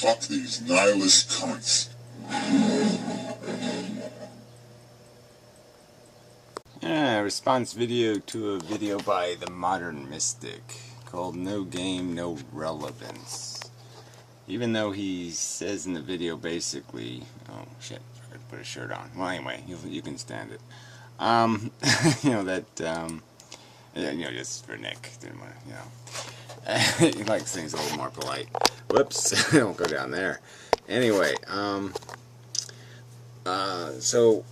Fuck these nihilist cunts. Response video to a video by the Modern Mystic called No Game, No Relevance. Even though he says in the video basically, oh shit, I put a shirt on. Well, anyway, you can stand it. Just for Nick, didn't want to, he likes things a little more polite. Whoops, don't go down there. Anyway, so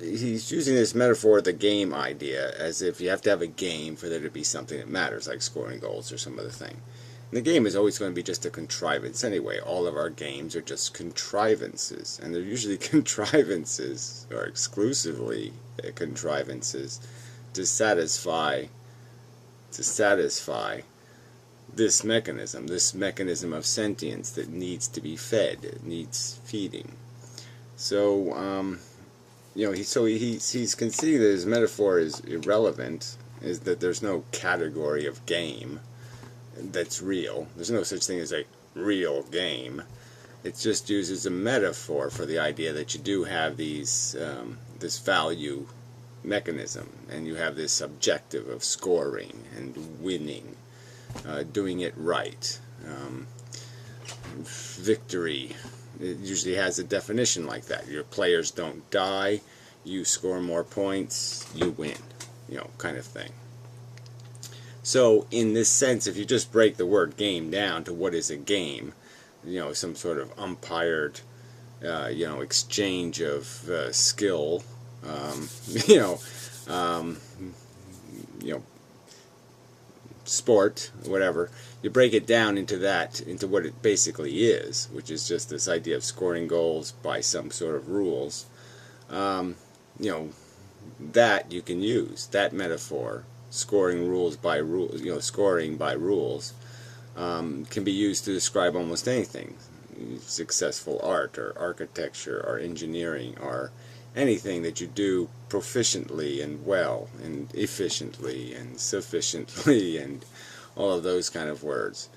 he's using this metaphor of the game idea as if you have to have a game for there to be something that matters, like scoring goals or some other thing. And the game is always going to be just a contrivance anyway. All of our games are just contrivances, and they're usually contrivances, or exclusively contrivances, to satisfy this mechanism of sentience that needs to be fed, it needs feeding. So, he's conceding that his metaphor is irrelevant, is that there's no category of game that's real. There's no such thing as a real game. It's just used as a metaphor for the idea that you do have these this value mechanism, and you have this objective of scoring and winning, doing it right. Victory, it usually has a definition like that. Your players don't die, you score more points, you win, kind of thing. So in this sense, if you just break the word game down to what is a game, some sort of umpired exchange of skill, sport, whatever, you break it down into what it basically is, which is just this idea of scoring goals by some sort of rules. That you can use, that metaphor, scoring by rules, can be used to describe almost anything. Successful art, or architecture, or engineering, or anything that you do proficiently and well and efficiently and sufficiently and all of those kind of words.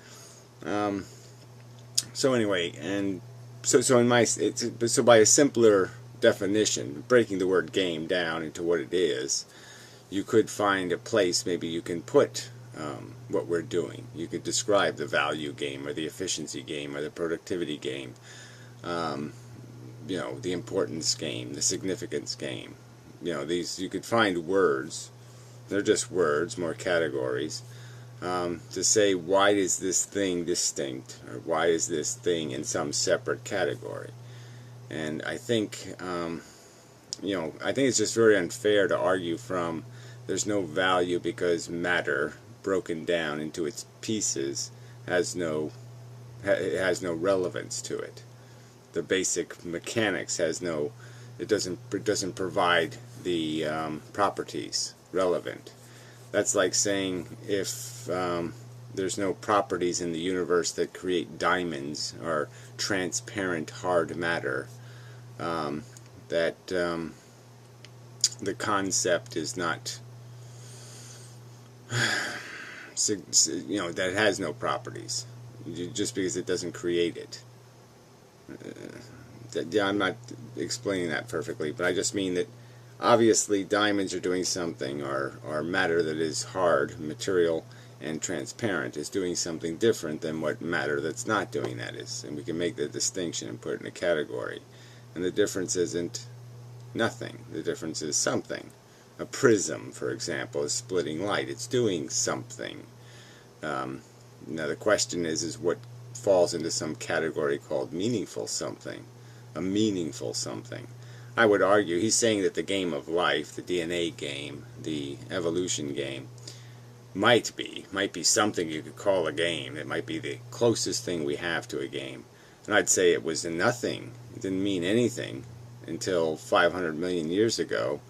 So anyway, and so by a simpler definition, breaking the word game down into what it is, you could find a place maybe you can put what we're doing. You could describe the value game, or the efficiency game, or the productivity game, the importance game, the significance game. These, you could find words, they're just words, more categories, to say why is this thing distinct, or why is this thing in some separate category. And I think, I think it's just very unfair to argue from there's no value because matter broken down into its pieces has no relevance to it. The basic mechanics it doesn't provide the properties relevant. That's like saying if there's no properties in the universe that create diamonds or transparent hard matter, that the concept is not, that it has no properties just because it doesn't create it. I'm not explaining that perfectly, but I just mean that obviously diamonds are doing something, or matter that is hard, material, and transparent is doing something different than what matter that's not doing that is. And we can make the distinction and put it in a category. And the difference isn't nothing. The difference is something. A prism, for example, is splitting light. It's doing something. Now the question is what falls into some category called meaningful something. A meaningful something. I would argue he's saying that the game of life, the DNA game, the evolution game, might be something you could call a game. It might be the closest thing we have to a game. And I'd say it was nothing. It didn't mean anything until 500 million years ago,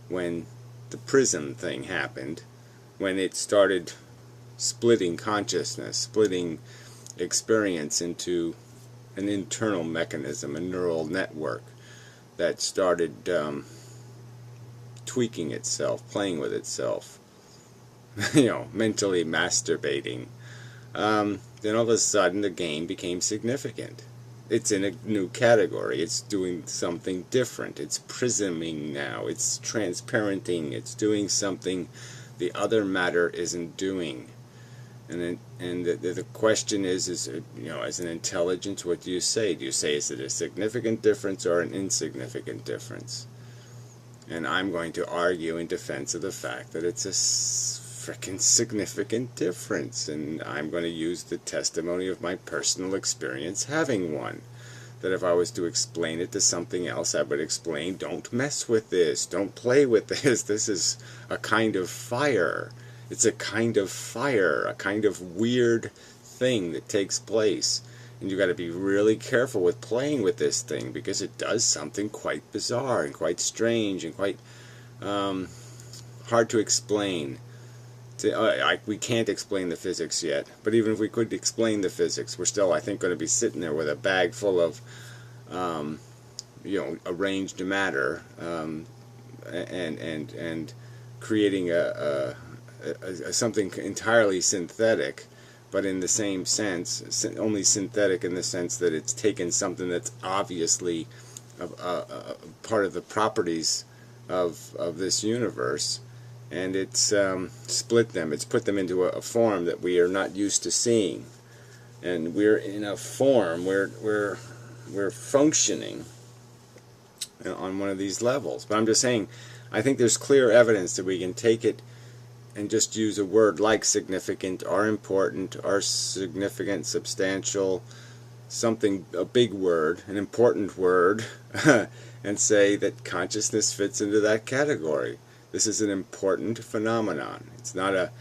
when the prism thing happened, when it started splitting consciousness, splitting experience into an internal mechanism, a neural network that started tweaking itself, playing with itself, mentally masturbating then all of a sudden the game became significant. It's in a new category. It's doing something different. It's prisming now. It's transparenting. It's doing something the other matter isn't doing. And the question is, as an intelligence, what do you say? Do you say, is it a significant difference or an insignificant difference? And I'm going to argue in defense of the fact that it's a frickin' significant difference, and I'm going to use the testimony of my personal experience having one. That if I was to explain it to something else, I would explain, don't mess with this, don't play with this, this is a kind of fire. It's a kind of fire, a kind of weird thing that takes place. And you've got to be really careful with playing with this thing, because it does something quite bizarre and quite strange and quite hard to explain. We can't explain the physics yet, but even if we could explain the physics, we're still, I think, going to be sitting there with a bag full of arranged matter, and creating something entirely synthetic, but in the same sense, only synthetic in the sense that it's taken something that's obviously a part of the properties of this universe, and it's split them. It's put them into a form that we are not used to seeing, and we're in a form where we're functioning on one of these levels. But I'm just saying, I think there's clear evidence that we can take it and just use a word like significant or important or significant, substantial, something, a big word, an important word, and say that consciousness fits into that category. This is an important phenomenon. It's not a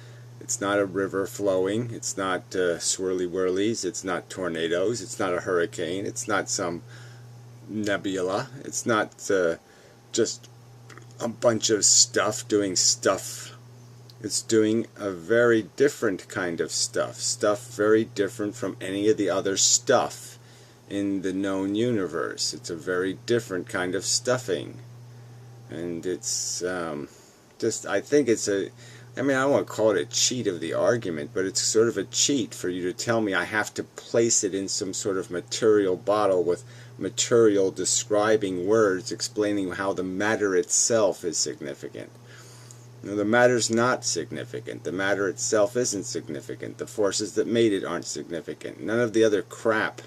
river flowing. It's not swirly whirlies. It's not tornadoes. It's not a hurricane. It's not some nebula. It's not just a bunch of stuff doing stuff. It's doing a very different kind of stuff. Stuff very different from any of the other stuff in the known universe. It's a very different kind of stuffing. And it's I think it's I don't want to call it a cheat of the argument, but it's sort of a cheat for you to tell me I have to place it in some sort of material bottle with material describing words explaining how the matter itself is significant. No, the matter's not significant. The matter itself isn't significant. The forces that made it aren't significant. None of the other crap,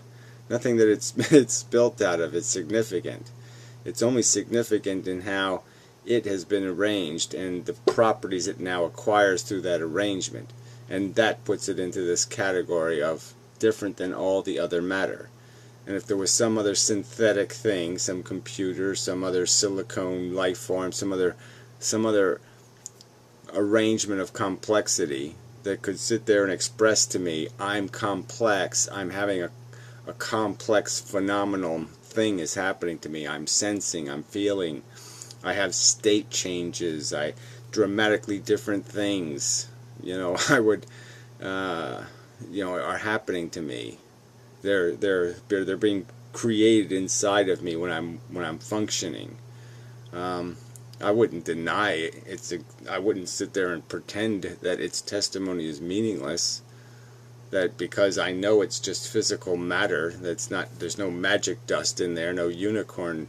nothing that it's built out of is significant. It's only significant in how it has been arranged and the properties it now acquires through that arrangement. And that puts it into this category of different than all the other matter. And if there was some other synthetic thing, some computer, some other silicone life form, some other arrangement of complexity that could sit there and express to me, I'm complex, I'm having a complex phenomenal thing is happening to me, I'm sensing, I'm feeling, I have state changes, dramatically different things, I would, are happening to me. They're being created inside of me when I'm functioning. I wouldn't deny it. I wouldn't sit there and pretend that its testimony is meaningless. That because I know it's just physical matter, there's no magic dust in there, no unicorn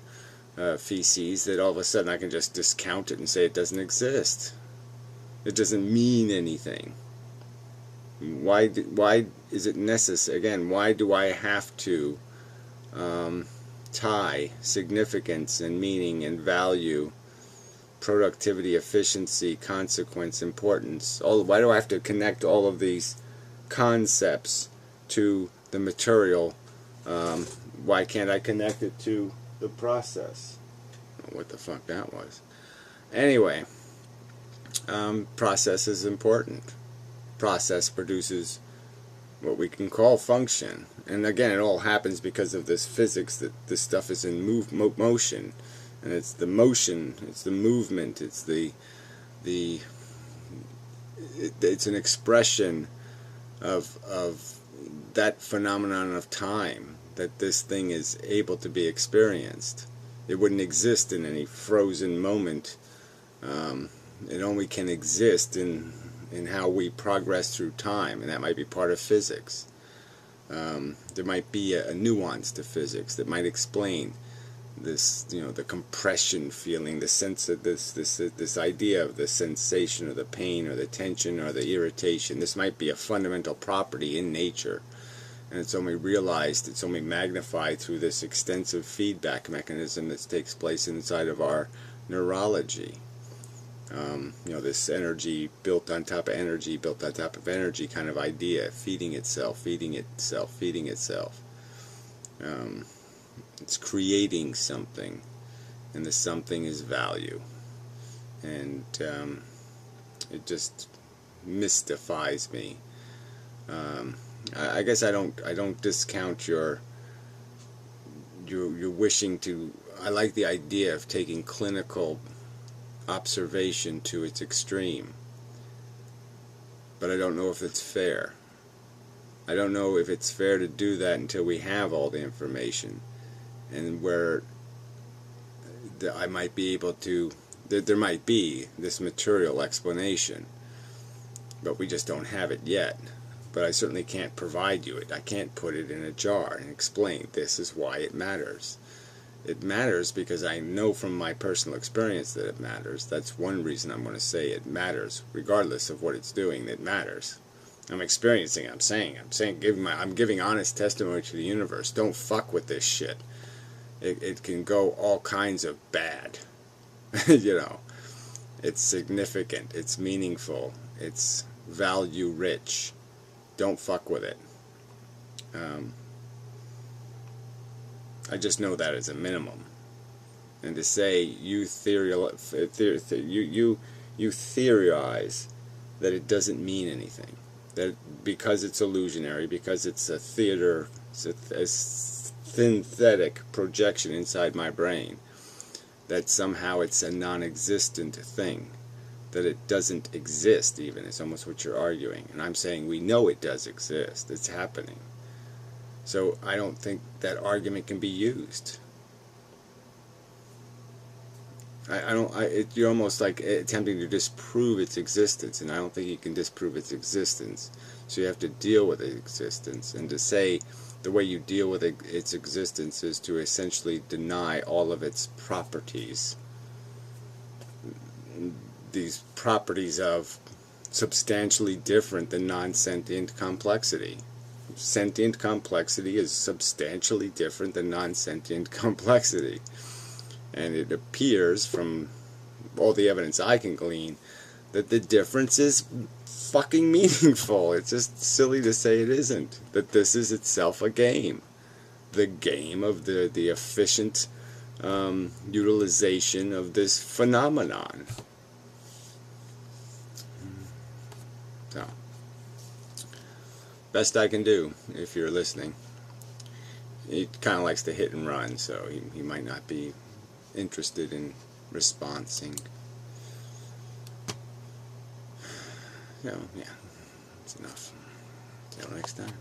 feces, that all of a sudden I can just discount it and say it doesn't exist. It doesn't mean anything. Why is it necessary? Again, why do I have to tie significance and meaning and value, productivity, efficiency, consequence, importance? Why do I have to connect all of these concepts to the material? Why can't I connect it to the process? I don't know what the fuck that was. Anyway, process is important. Process produces what we can call function. And again, it all happens because of this physics that this stuff is in motion. And it's the motion, it's the movement, it's it's an expression of that phenomenon of time, that this thing is able to be experienced. It wouldn't exist in any frozen moment. It only can exist in in how we progress through time, and that might be part of physics. There might be a nuance to physics that might explain this, the compression feeling, the sense of this idea of the sensation or the pain or the tension or the irritation. This might be a fundamental property in nature, and it's only realized, it's only magnified through this extensive feedback mechanism that takes place inside of our neurology. This energy built on top of energy, built on top of energy kind of idea, feeding itself, feeding itself, feeding itself. It's creating something, and the something is value. And it just mystifies me. I guess I don't discount your wishing to. I like the idea of taking clinical observation to its extreme, but I don't know if it's fair. I don't know if it's fair to do that until we have all the information, and where I might be able to, there might be this material explanation, but we just don't have it yet. But I certainly can't provide you it. I can't put it in a jar and explain this is why it matters. It matters because I know from my personal experience that it matters. That's one reason I'm going to say it matters, regardless of what it's doing. It matters. I'm experiencing it. I'm giving honest testimony to the universe. Don't fuck with this shit. It can go all kinds of bad. It's significant. It's meaningful. It's value rich. Don't fuck with it. I just know that as a minimum. And to say you theorize that it doesn't mean anything, that because it's illusionary, because it's a theater, it's a synthetic projection inside my brain, that somehow it's a non-existent thing, that it doesn't exist even, is almost what you're arguing. And I'm saying we know it does exist. It's happening. So I don't think that argument can be used. You're almost like attempting to disprove its existence, and I don't think you can disprove its existence. So you have to deal with its existence, and to say the way you deal with its existence is to essentially deny all of its properties. These properties of substantially different than non-sentient complexity. Sentient complexity is substantially different than non-sentient complexity. And it appears from all the evidence I can glean that the difference is fucking meaningful. It's just silly to say it isn't. That this is itself a game. The game of the efficient utilization of this phenomenon. So, best I can do, if you're listening. He kind of likes to hit and run, so he might not be interested in responding. So, yeah, that's enough. Till next time.